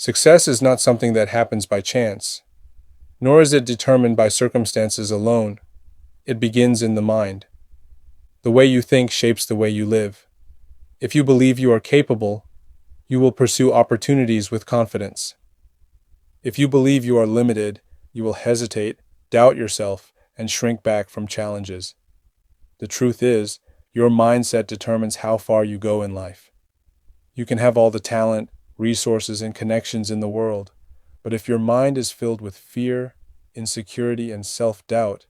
Success is not something that happens by chance, nor is it determined by circumstances alone. It begins in the mind. The way you think shapes the way you live. If you believe you are capable, you will pursue opportunities with confidence. If you believe you are limited, you will hesitate, doubt yourself, and shrink back from challenges. The truth is, your mindset determines how far you go in life. You can have all the talent, resources, and connections in the world, but if your mind is filled with fear, insecurity, and self-doubt,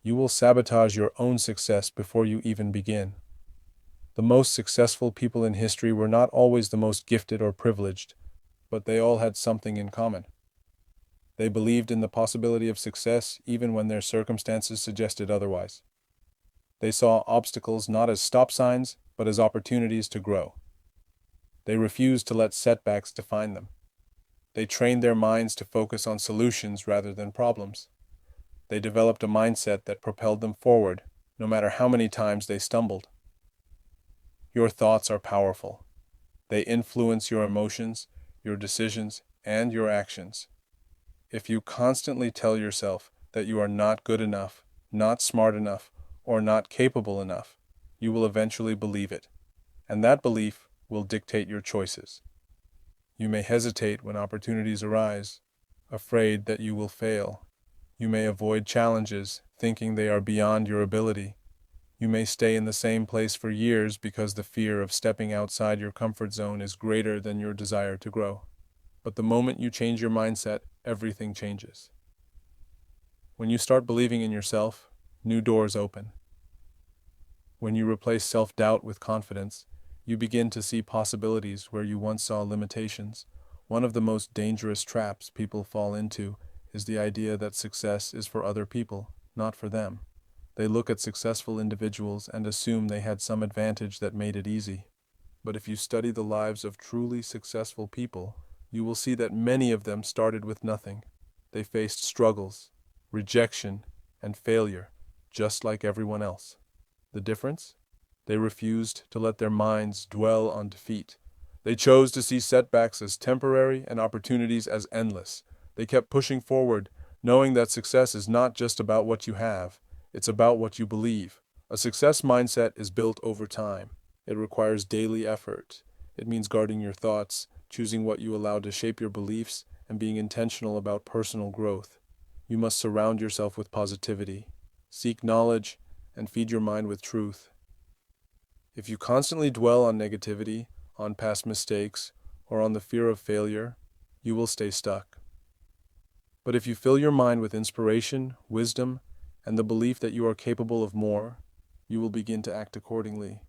you will sabotage your own success before you even begin. The most successful people in history were not always the most gifted or privileged, but they all had something in common. They believed in the possibility of success even when their circumstances suggested otherwise. They saw obstacles not as stop signs, but as opportunities to grow. They refused to let setbacks define them. They trained their minds to focus on solutions rather than problems. They developed a mindset that propelled them forward, no matter how many times they stumbled. Your thoughts are powerful. They influence your emotions, your decisions, and your actions. If you constantly tell yourself that you are not good enough, not smart enough, or not capable enough, you will eventually believe it, and that belief will dictate your choices. You may hesitate when opportunities arise, afraid that you will fail. You may avoid challenges, thinking they are beyond your ability. You may stay in the same place for years because the fear of stepping outside your comfort zone is greater than your desire to grow. But the moment you change your mindset, everything changes. When you start believing in yourself, new doors open. When you replace self-doubt with confidence, you begin to see possibilities where you once saw limitations. One of the most dangerous traps people fall into is the idea that success is for other people, not for them. They look at successful individuals and assume they had some advantage that made it easy. But if you study the lives of truly successful people, you will see that many of them started with nothing. They faced struggles, rejection, and failure, just like everyone else. The difference? They refused to let their minds dwell on defeat. They chose to see setbacks as temporary and opportunities as endless. They kept pushing forward, knowing that success is not just about what you have, it's about what you believe. A success mindset is built over time. It requires daily effort. It means guarding your thoughts, choosing what you allow to shape your beliefs, and being intentional about personal growth. You must surround yourself with positivity, seek knowledge, and feed your mind with truth. If you constantly dwell on negativity, on past mistakes, or on the fear of failure, you will stay stuck. But if you fill your mind with inspiration, wisdom, and the belief that you are capable of more, you will begin to act accordingly.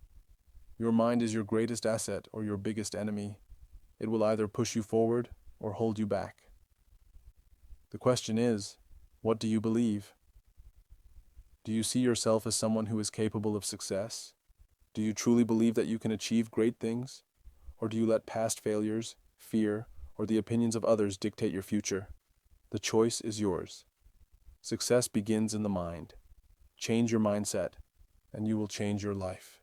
Your mind is your greatest asset or your biggest enemy. It will either push you forward or hold you back. The question is, what do you believe? Do you see yourself as someone who is capable of success? Do you truly believe that you can achieve great things? Or do you let past failures, fear, or the opinions of others dictate your future? The choice is yours. Success begins in the mind. Change your mindset, and you will change your life.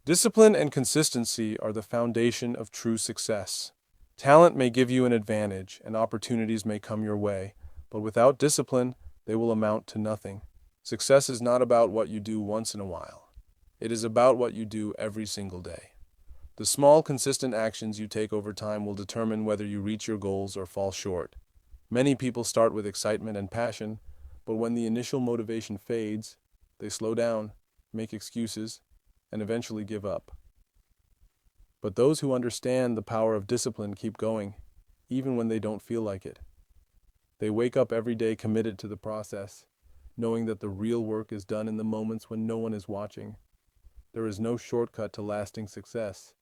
Discipline and consistency are the foundation of true success. Talent may give you an advantage, and opportunities may come your way, but without discipline, they will amount to nothing. Success is not about what you do once in a while. It is about what you do every single day. The small, consistent actions you take over time will determine whether you reach your goals or fall short. Many people start with excitement and passion, but when the initial motivation fades, they slow down, make excuses, and eventually give up. But those who understand the power of discipline keep going, even when they don't feel like it. They wake up every day committed to the process, knowing that the real work is done in the moments when no one is watching. There is no shortcut to lasting success.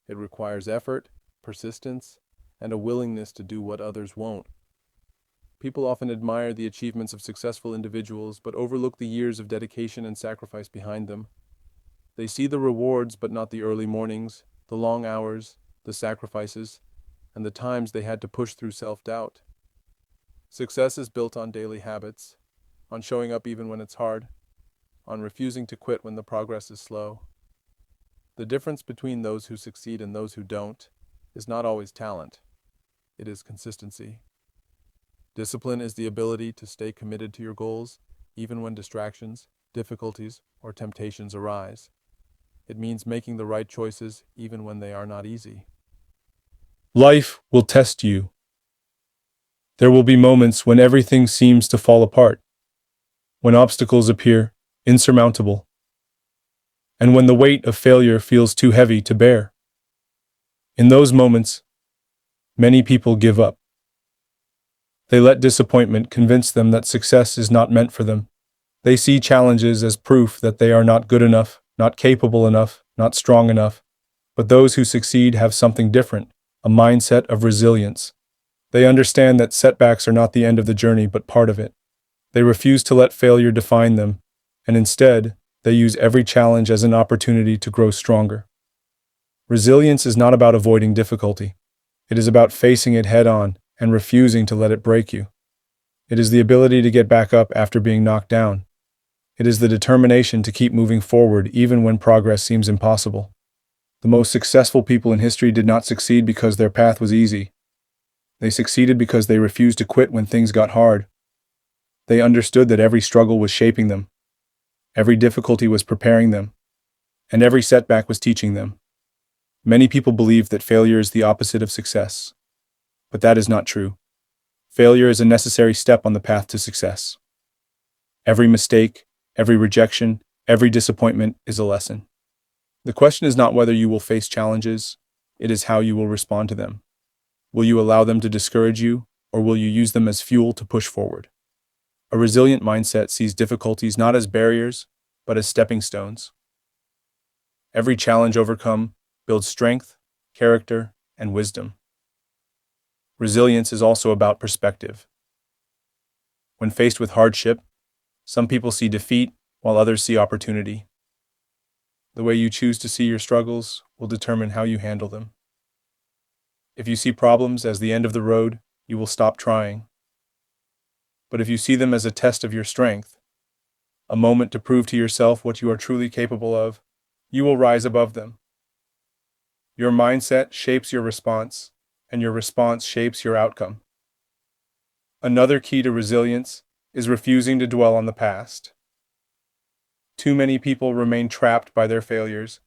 It requires effort, persistence, and a willingness to do what others won't. People often admire the achievements of successful individuals, but overlook the years of dedication and sacrifice behind them. They see the rewards, but not the early mornings, the long hours, the sacrifices, and the times they had to push through self-doubt. Success is built on daily habits, on showing up even when it's hard, on refusing to quit when the progress is slow. The difference between those who succeed and those who don't is not always talent, it is consistency. Discipline is the ability to stay committed to your goals, even when distractions, difficulties, or temptations arise. It means making the right choices even when they are not easy. Life will test you. There will be moments when everything seems to fall apart, when obstacles appear insurmountable, and when the weight of failure feels too heavy to bear. In those moments, many people give up. They let disappointment convince them that success is not meant for them. They see challenges as proof that they are not good enough, not capable enough, not strong enough. But those who succeed have something different, a mindset of resilience. They understand that setbacks are not the end of the journey, but part of it. They refuse to let failure define them, and instead, they use every challenge as an opportunity to grow stronger. Resilience is not about avoiding difficulty. It is about facing it head on and refusing to let it break you. It is the ability to get back up after being knocked down. It is the determination to keep moving forward even when progress seems impossible. The most successful people in history did not succeed because their path was easy. They succeeded because they refused to quit when things got hard. They understood that every struggle was shaping them, every difficulty was preparing them, and every setback was teaching them. Many people believe that failure is the opposite of success, but that is not true. Failure is a necessary step on the path to success. Every mistake, every rejection, every disappointment is a lesson. The question is not whether you will face challenges, it is how you will respond to them. Will you allow them to discourage you, or will you use them as fuel to push forward? A resilient mindset sees difficulties not as barriers, but as stepping stones. Every challenge overcome builds strength, character, and wisdom. Resilience is also about perspective. When faced with hardship, some people see defeat while others see opportunity. The way you choose to see your struggles will determine how you handle them. If you see problems as the end of the road, you will stop trying. But if you see them as a test of your strength, a moment to prove to yourself what you are truly capable of, you will rise above them. Your mindset shapes your response, and your response shapes your outcome. Another key to resilience is refusing to dwell on the past. Too many people remain trapped by their failures,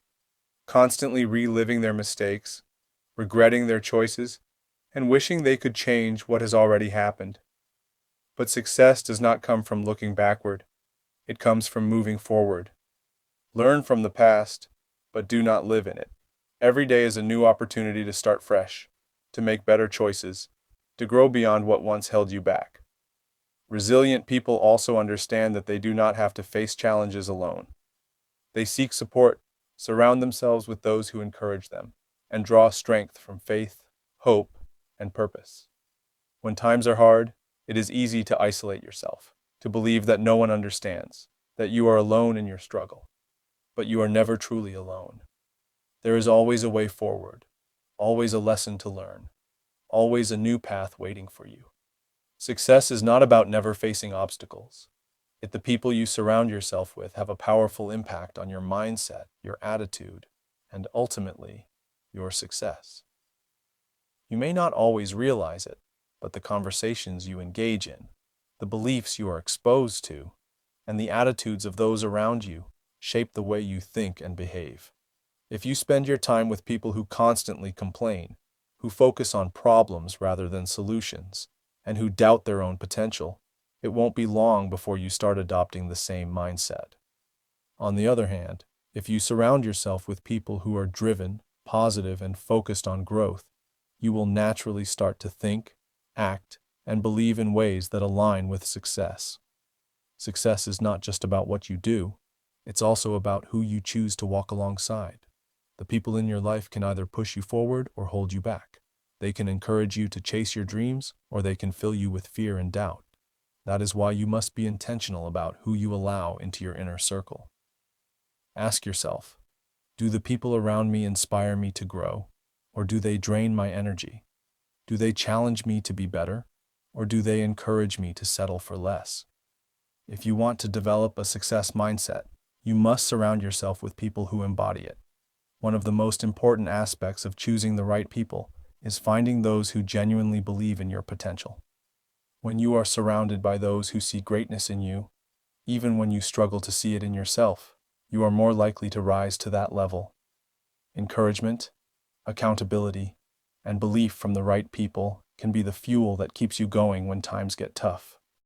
constantly reliving their mistakes, regretting their choices, and wishing they could change what has already happened. But success does not come from looking backward. It comes from moving forward. Learn from the past, but do not live in it. Every day is a new opportunity to start fresh, to make better choices, to grow beyond what once held you back. Resilient people also understand that they do not have to face challenges alone. They seek support, surround themselves with those who encourage them, and draw strength from faith, hope, and purpose. When times are hard, it is easy to isolate yourself, to believe that no one understands, that you are alone in your struggle. But you are never truly alone. There is always a way forward, always a lesson to learn, always a new path waiting for you. Success is not about never facing obstacles. Yet the people you surround yourself with have a powerful impact on your mindset, your attitude, and ultimately, your success. You may not always realize it, but the conversations you engage in, the beliefs you are exposed to, and the attitudes of those around you shape the way you think and behave. If you spend your time with people who constantly complain, who focus on problems rather than solutions, and who doubt their own potential, it won't be long before you start adopting the same mindset. On the other hand, if you surround yourself with people who are driven, positive, and focused on growth, you will naturally start to think, act, and believe in ways that align with success. Success is not just about what you do, it's also about who you choose to walk alongside. The people in your life can either push you forward or hold you back. They can encourage you to chase your dreams, or they can fill you with fear and doubt. That is why you must be intentional about who you allow into your inner circle. Ask yourself, do the people around me inspire me to grow, or do they drain my energy? Do they challenge me to be better, or do they encourage me to settle for less? If you want to develop a success mindset, you must surround yourself with people who embody it. One of the most important aspects of choosing the right people is finding those who genuinely believe in your potential. When you are surrounded by those who see greatness in you, even when you struggle to see it in yourself, you are more likely to rise to that level. Encouragement, accountability, and belief from the right people can be the fuel that keeps you going when times get tough.